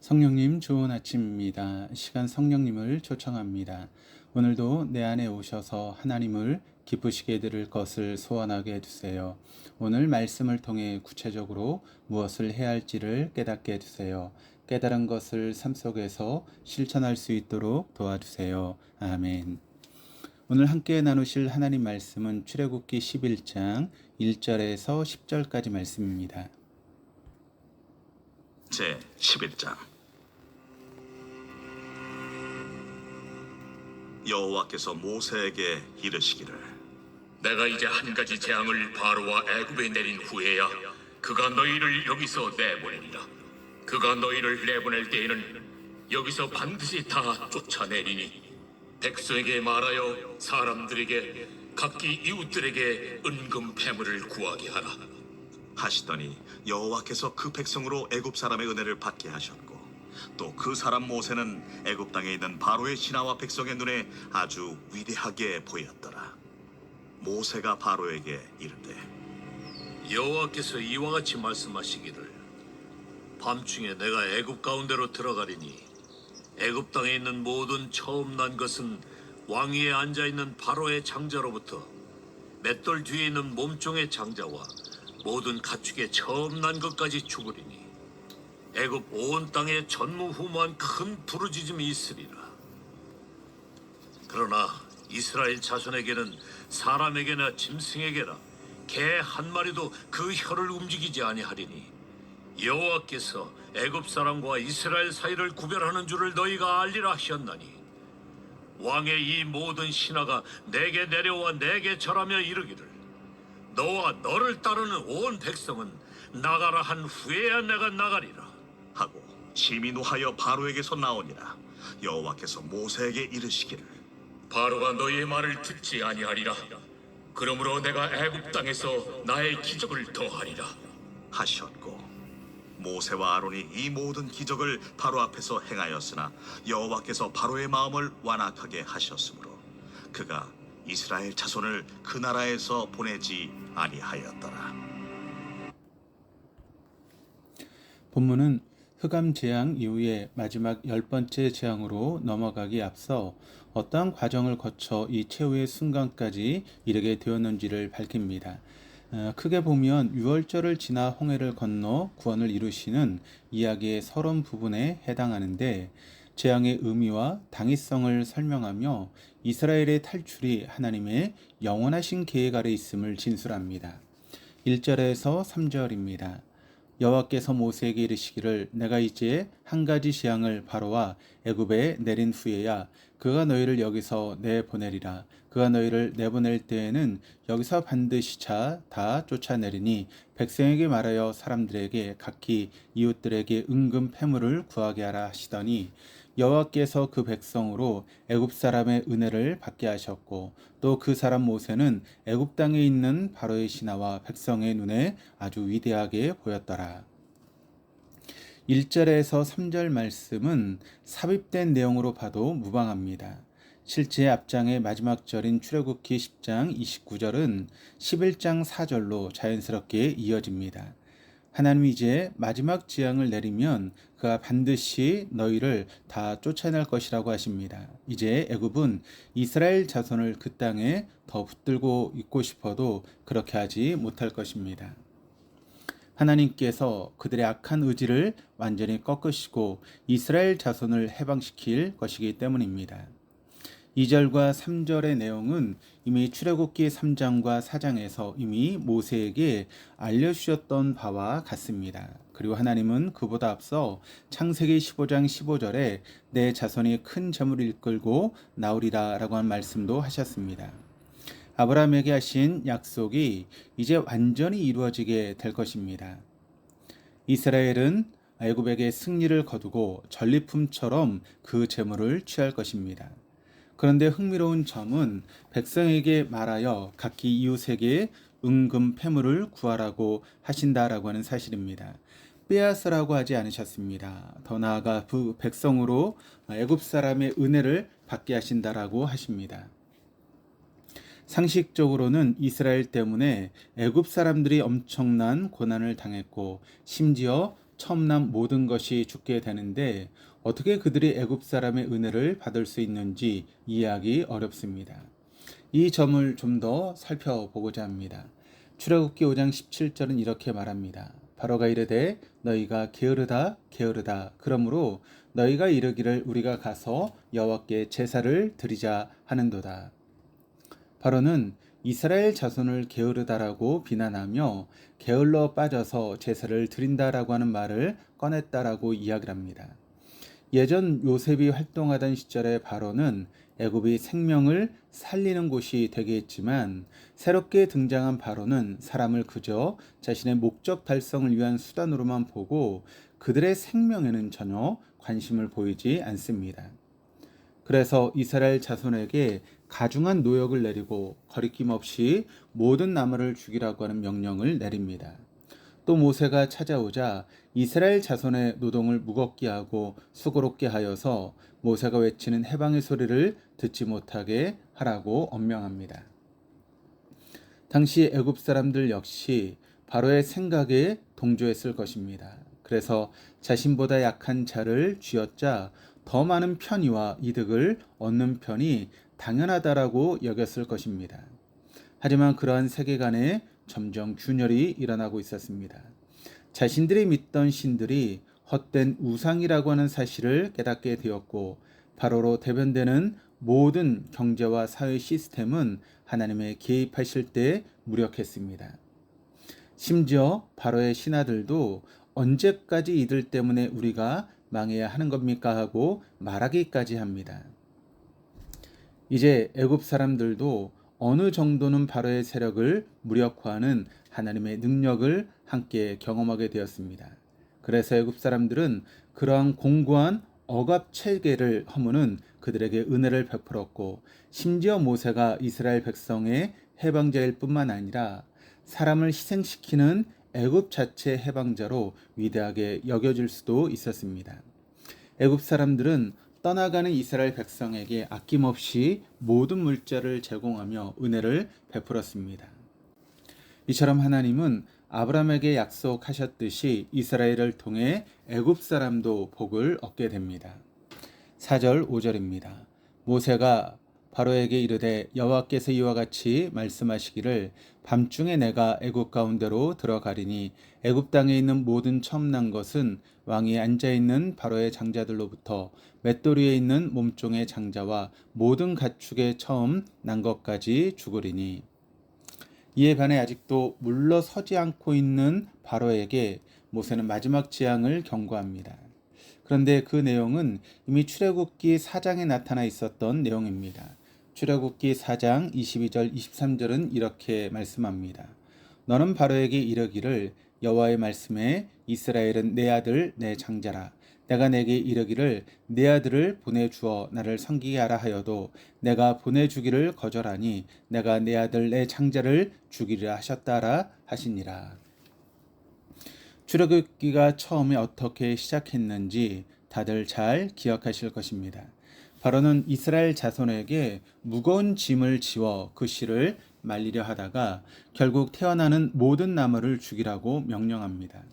성령님 좋은 아침입니다. 시간 성령님을 초청합니다. 오늘도 내 안에 오셔서 하나님을 기쁘시게 들을 것을 소원하게 해주세요. 오늘 말씀을 통해 구체적으로 무엇을 해야 할지를 깨닫게 해주세요. 깨달은 것을 삶 속에서 실천할 수 있도록 도와주세요. 아멘. 오늘 함께 나누실 하나님 말씀은 출애굽기 11장 1절에서 10절까지 말씀입니다. 제 11장. 여호와께서 모세에게 이르시기를, 내가 이제 한 가지 재앙을 바로와 애굽에 내린 후에야 그가 너희를 여기서 내보내리라. 그가 너희를 내보낼 때에는 여기서 반드시 다 쫓아내리니 백성에게 말하여 사람들에게 각기 이웃들에게 은금 패물을 구하게 하라. 하시더니 여호와께서 그 백성으로 애굽 사람의 은혜를 받게 하셨고, 또 그 사람 모세는 애굽 땅에 있는 바로의 신하와 백성의 눈에 아주 위대하게 보였더라. 모세가 바로에게 이르되, 여호와께서 이와 같이 말씀하시기를, 밤중에 내가 애굽 가운데로 들어가리니 애굽 땅에 있는 모든 처음 난 것은 왕위에 앉아 있는 바로의 장자로부터 맷돌 뒤에 있는 몸종의 장자와 모든 가축의 처음 난 것까지 죽으리니 애굽 온 땅에 전무후무한 큰 부르짖음이 있으리라. 그러나 이스라엘 자손에게는 사람에게나 짐승에게나 개 한 마리도 그 혀를 움직이지 아니하리니 여호와께서 애굽 사람과 이스라엘 사이를 구별하는 줄을 너희가 알리라 하셨나니, 왕의 이 모든 신하가 내게 내려와 내게 절하며 이르기를, 너와 너를 따르는 온 백성은 나가라 한 후에야 내가 나가리라 하고 심히 노하여 바로에게서 나오니라. 여호와께서 모세에게 이르시기를, 바로가 너희의 말을 듣지 아니하리라. 그러므로 내가 애굽 땅에서 나의 기적을 더하리라 하셨고, 모세와 아론이 이 모든 기적을 바로 앞에서 행하였으나 여호와께서 바로의 마음을 완악하게 하셨으므로 그가 이스라엘 자손을 그 나라에서 보내지 아니하였더라. 본문은 흑암 재앙 이후에 마지막 10번째 재앙으로 넘어가기 앞서 어떠한 과정을 거쳐 이 최후의 순간까지 이르게 되었는지를 밝힙니다. 크게 보면 유월절을 지나 홍해를 건너 구원을 이루시는 이야기의 서론 부분에 해당하는데, 재앙의 의미와 당위성을 설명하며 이스라엘의 탈출이 하나님의 영원하신 계획 아래 있음을 진술합니다. 1절에서 3절입니다. 여호와께서 모세에게 이르시기를, 내가 이제 한 가지 재앙을 바로와 애굽에 내린 후에야 그가 너희를 여기서 내보내리라. 그가 너희를 내보낼 때에는 여기서 반드시 다 쫓아내리니 백성에게 말하여 사람들에게 각기 이웃들에게 은금 패물을 구하게 하라 하시더니, 여호와께서 그 백성으로 애굽 사람의 은혜를 받게 하셨고, 또 그 사람 모세는 애굽 땅에 있는 바로의 신하와 백성의 눈에 아주 위대하게 보였더라. 1절에서 3절 말씀은 삽입된 내용으로 봐도 무방합니다. 실제 앞장의 마지막 절인 출애굽기 10장 29절은 11장 4절로 자연스럽게 이어집니다. 하나님이 이제 마지막 재앙을 내리면 그가 반드시 너희를 다 쫓아낼 것이라고 하십니다. 이제 애굽은 이스라엘 자손을 그 땅에 더 붙들고 있고 싶어도 그렇게 하지 못할 것입니다. 하나님께서 그들의 악한 의지를 완전히 꺾으시고 이스라엘 자손을 해방시킬 것이기 때문입니다. 2절과 3절의 내용은 이미 출애굽기 3장과 4장에서 이미 모세에게 알려주셨던 바와 같습니다. 그리고 하나님은 그보다 앞서 창세기 15장 15절에 내 자손이 큰 재물을 이끌고 나오리라 라고 한 말씀도 하셨습니다. 아브라함에게 하신 약속이 이제 완전히 이루어지게 될 것입니다. 이스라엘은 애굽에게 승리를 거두고 전리품처럼 그 재물을 취할 것입니다. 그런데 흥미로운 점은 백성에게 말하여 각기 이웃에게 은금 패물을 구하라고 하신다라고 하는 사실입니다. 빼앗으라고 하지 않으셨습니다. 더 나아가 그 백성으로 애굽 사람의 은혜를 받게 하신다라고 하십니다. 상식적으로는 이스라엘 때문에 애굽 사람들이 엄청난 고난을 당했고 심지어 처음 난 모든 것이 죽게 되는데 어떻게 그들이 애굽 사람의 은혜를 받을 수 있는지 이해하기 어렵습니다. 이 점을 좀 더 살펴보고자 합니다. 출애굽기 5장 17절은 이렇게 말합니다. 바로가 이르되 너희가 게으르다 게으르다 그러므로 너희가 이르기를 우리가 가서 여호와께 제사를 드리자 하는도다. 바로는 이스라엘 자손을 게으르다라고 비난하며 게을러 빠져서 제사를 드린다라고 하는 말을 꺼냈다라고 이야기를 합니다. 예전 요셉이 활동하던 시절의 바로는 애굽이 생명을 살리는 곳이 되게 했지만 새롭게 등장한 바로는 사람을 그저 자신의 목적 달성을 위한 수단으로만 보고 그들의 생명에는 전혀 관심을 보이지 않습니다. 그래서 이스라엘 자손에게 가중한 노역을 내리고 거리낌 없이 모든 나무를 죽이라고 하는 명령을 내립니다. 또 모세가 찾아오자 이스라엘 자손의 노동을 무겁게 하고 수고롭게 하여서 모세가 외치는 해방의 소리를 듣지 못하게 하라고 엄명합니다. 당시 애굽 사람들 역시 바로의 생각에 동조했을 것입니다. 그래서 자신보다 약한 자를 쥐어짜 더 많은 편의와 이득을 얻는 편이 당연하다라고 여겼을 것입니다. 하지만 그러한 세계관에 점점 균열이 일어나고 있었습니다. 자신들이 믿던 신들이 헛된 우상이라고 하는 사실을 깨닫게 되었고 바로로 대변되는 모든 경제와 사회 시스템은 하나님의 개입하실 때 무력했습니다. 심지어 바로의 신하들도 언제까지 이들 때문에 우리가 망해야 하는 겁니까 하고 말하기까지 합니다. 이제 애굽 사람들도 어느 정도는 바로의 세력을 무력화하는 하나님의 능력을 함께 경험하게 되었습니다. 그래서 애굽 사람들은 그러한 공고한 억압 체계를 허무는 그들에게 은혜를 베풀었고 심지어 모세가 이스라엘 백성의 해방자일 뿐만 아니라 사람을 희생시키는 애굽 자체 해방자로 위대하게 여겨질 수도 있었습니다. 애굽 사람들은 떠나가는 이스라엘 백성에게 아낌없이 모든 물자를 제공하며 은혜를 베풀었습니다. 이처럼 하나님은 아브라함에게 약속하셨듯이 이스라엘을 통해 애굽 사람도 복을 얻게 됩니다. 4절 5절입니다. 모세가 바로에게 이르되 여호와께서 이와 같이 말씀하시기를 밤중에 내가 애굽 가운데로 들어가리니 애굽 땅에 있는 모든 처음 난 것은 왕이 앉아 있는 바로의 장자들로부터 맷돌 위에 있는 몸종의 장자와 모든 가축의 처음 난 것까지 죽으리니. 이에 반해 아직도 물러서지 않고 있는 바로에게 모세는 마지막 재앙을 경고합니다. 그런데 그 내용은 이미 출애굽기 4장에 나타나 있었던 내용입니다. 출애굽기 4장 22절 23절은 이렇게 말씀합니다. 너는 바로에게 이르기를 여호와의 말씀에 이스라엘은 내 아들 내 장자라. 내가 내게 이르기를 내 아들을 보내주어 나를 섬기게 하라 하여도 내가 보내주기를 거절하니 내가 내 아들 내 장자를 죽이리라 하셨다라 하시니라. 출애굽기가 처음에 어떻게 시작했는지 다들 잘 기억하실 것입니다. 바로는 이스라엘 자손에게 무거운 짐을 지워 그 씨를 말리려 하다가 결국 태어나는 모든 나무를 죽이라고 명령합니다.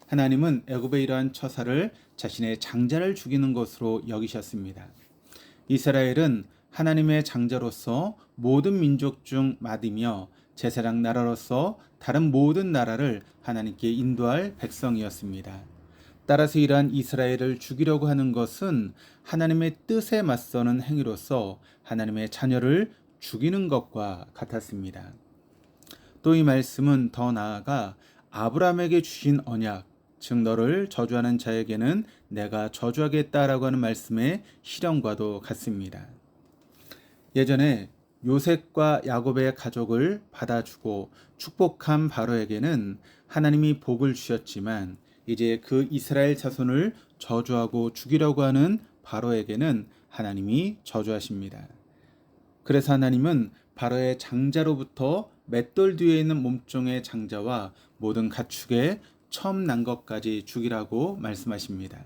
하나님은 애굽의 이러한 처사를 자신의 장자를 죽이는 것으로 여기셨습니다. 이스라엘은 하나님의 장자로서 모든 민족 중 맏이며 제사장 나라로서 다른 모든 나라를 하나님께 인도할 백성이었습니다. 따라서 이러한 이스라엘을 죽이려고 하는 것은 하나님의 뜻에 맞서는 행위로서 하나님의 자녀를 죽이는 것과 같았습니다. 또 이 말씀은 더 나아가 아브라함에게 주신 언약, 즉 너를 저주하는 자에게는 내가 저주하겠다라고 하는 말씀의 실현과도 같습니다. 예전에 요셉과 야곱의 가족을 받아주고 축복한 바로에게는 하나님이 복을 주셨지만 이제 그 이스라엘 자손을 저주하고 죽이려고 하는 바로에게는 하나님이 저주하십니다. 그래서 하나님은 바로의 장자로부터 맷돌 뒤에 있는 몸종의 장자와 모든 가축의 처음 난 것까지 죽이라고 말씀하십니다.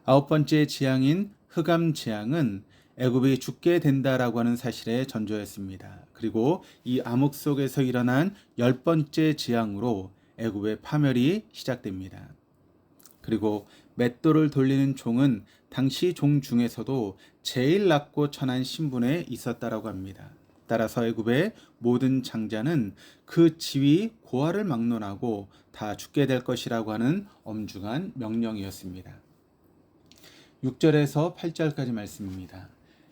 9번째 재앙인 흑암 재앙은 애굽이 죽게 된다라고 하는 사실에 전조했습니다. 그리고 이 암흑 속에서 일어난 10번째 재앙으로 애굽의 파멸이 시작됩니다. 그리고 맷돌을 돌리는 종은 당시 종 중에서도 제일 낮고 천한 신분에 있었다라고 합니다. 따라서 애굽의 모든 장자는 그 지위 고하를 막론하고 다 죽게 될 것이라고 하는 엄중한 명령이었습니다. 6절에서 8절까지 말씀입니다.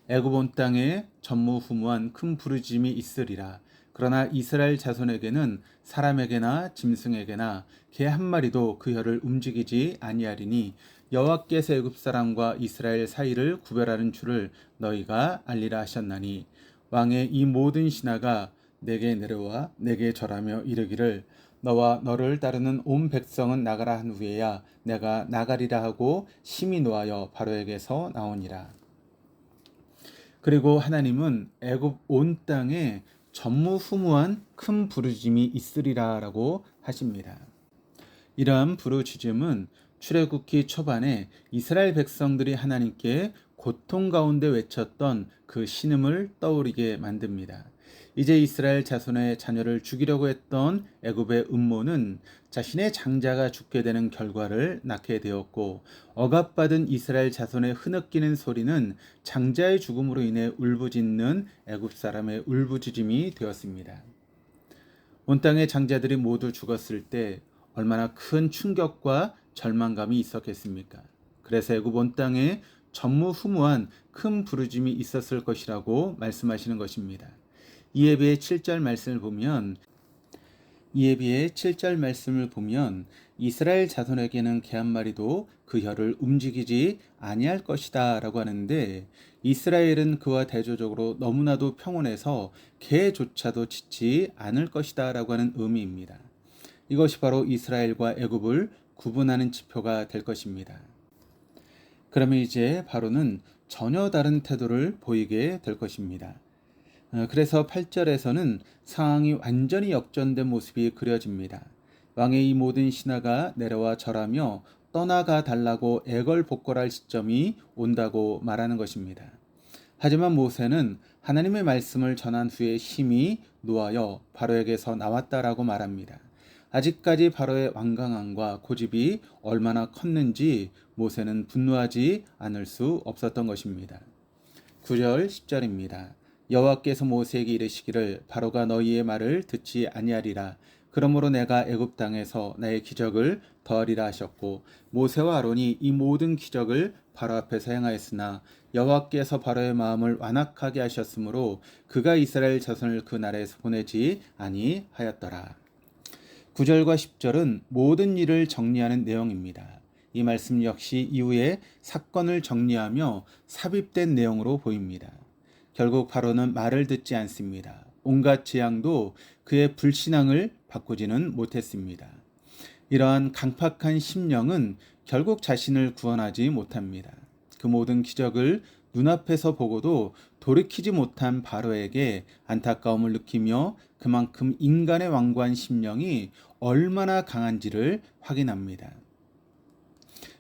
애굽 온 땅에 전무후무한 큰 부르짐이 있으리라. 그러나 이스라엘 자손에게는 사람에게나 짐승에게나 개 한 마리도 그 혀를 움직이지 아니하리니 여호와께서 애굽 사람과 이스라엘 사이를 구별하는 줄을 너희가 알리라 하셨나니 왕의 이 모든 신하가 내게 내려와 내게 절하며 이르기를 너와 너를 따르는 온 백성은 나가라 한 후에야 내가 나가리라 하고 심히 노하여 바로에게서 나오니라. 그리고 하나님은 애굽 온 땅에 전무후무한 큰 부르짐이 있으리라라고 하십니다. 이러한 부르짖음은 출애굽기 초반에 이스라엘 백성들이 하나님께 고통 가운데 외쳤던 그 신음을 떠오르게 만듭니다. 이제 이스라엘 자손의 자녀를 죽이려고 했던 애굽의 음모는 자신의 장자가 죽게 되는 결과를 낳게 되었고, 억압받은 이스라엘 자손의 흐느끼는 소리는 장자의 죽음으로 인해 울부짖는 애굽 사람의 울부짖음이 되었습니다. 온 땅의 장자들이 모두 죽었을 때 얼마나 큰 충격과 절망감이 있었겠습니까? 그래서 애굽 온 땅에 전무후무한 큰 부르짐이 있었을 것이라고 말씀하시는 것입니다. 이에 비해 7절 말씀을 보면 이스라엘 자손에게는 개 한 마리도 그 혀를 움직이지 아니할 것이다 라고 하는데, 이스라엘은 그와 대조적으로 너무나도 평온해서 개조차도 짖지 않을 것이다 라고 하는 의미입니다. 이것이 바로 이스라엘과 애굽을 구분하는 지표가 될 것입니다. 그러면 이제 바로는 전혀 다른 태도를 보이게 될 것입니다. 그래서 8절에서는 상황이 완전히 역전된 모습이 그려집니다. 왕의 이 모든 신하가 내려와 절하며 떠나가 달라고 애걸복걸할 시점이 온다고 말하는 것입니다. 하지만 모세는 하나님의 말씀을 전한 후에 심히 노하여 바로에게서 나왔다라고 말합니다. 아직까지 바로의 완강함과 고집이 얼마나 컸는지 모세는 분노하지 않을 수 없었던 것입니다. 9절 10절입니다. 여호와께서 모세에게 이르시기를 바로가 너희의 말을 듣지 아니하리라. 그러므로 내가 애굽 땅에서 나의 기적을 더하리라 하셨고, 모세와 아론이 이 모든 기적을 바로 앞에서 행하였으나 여호와께서 바로의 마음을 완악하게 하셨으므로 그가 이스라엘 자손을 그 나라에서 보내지 아니하였더라. 9절과 10절은 모든 일을 정리하는 내용입니다. 이 말씀 역시 이후에 사건을 정리하며 삽입된 내용으로 보입니다. 결국 바로는 말을 듣지 않습니다. 온갖 재앙도 그의 불신앙을 바꾸지는 못했습니다. 이러한 강팍한 심령은 결국 자신을 구원하지 못합니다. 그 모든 기적을 눈앞에서 보고도 돌이키지 못한 바로에게 안타까움을 느끼며 그만큼 인간의 완고한 심령이 얼마나 강한지를 확인합니다.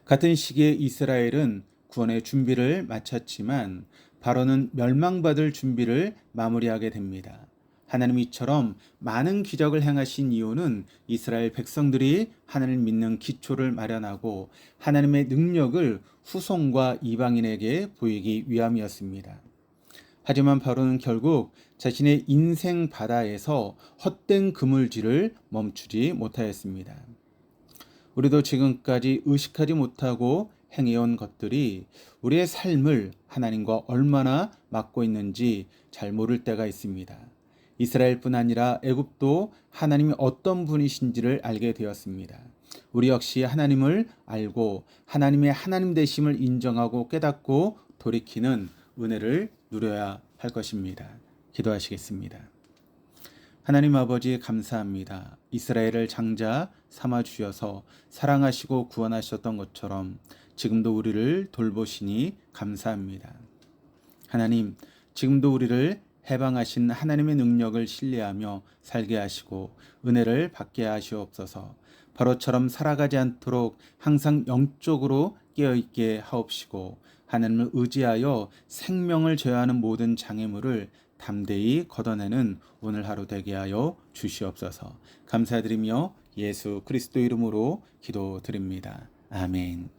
같은 시기에 이스라엘은 구원의 준비를 마쳤지만 바로는 멸망받을 준비를 마무리하게 됩니다. 하나님이 이처럼 많은 기적을 행하신 이유는 이스라엘 백성들이 하나님을 믿는 기초를 마련하고 하나님의 능력을 후손과 이방인에게 보이기 위함이었습니다. 하지만 바로는 결국 자신의 인생 바다에서 헛된 그물질을 멈추지 못하였습니다. 우리도 지금까지 의식하지 못하고 행해온 것들이 우리의 삶을 하나님과 얼마나 맞고 있는지 잘 모를 때가 있습니다. 이스라엘뿐 아니라 애굽도 하나님이 어떤 분이신지를 알게 되었습니다. 우리 역시 하나님을 알고 하나님의 하나님 되심을 인정하고 깨닫고 돌이키는 은혜를 누려야 할 것입니다. 기도하시겠습니다. 하나님 아버지 감사합니다. 이스라엘을 장자 삼아 주셔서 사랑하시고 구원하셨던 것처럼 지금도 우리를 돌보시니 감사합니다. 하나님, 지금도 우리를 해방하신 하나님의 능력을 신뢰하며 살게 하시고 은혜를 받게 하시옵소서. 바로처럼 살아가지 않도록 항상 영적으로 깨어있게 하옵시고 하나님을 의지하여 생명을 제어하는 모든 장애물을 담대히 걷어내는 오늘 하루 되게 하여 주시옵소서. 감사드리며 예수 그리스도 이름으로 기도드립니다. 아멘.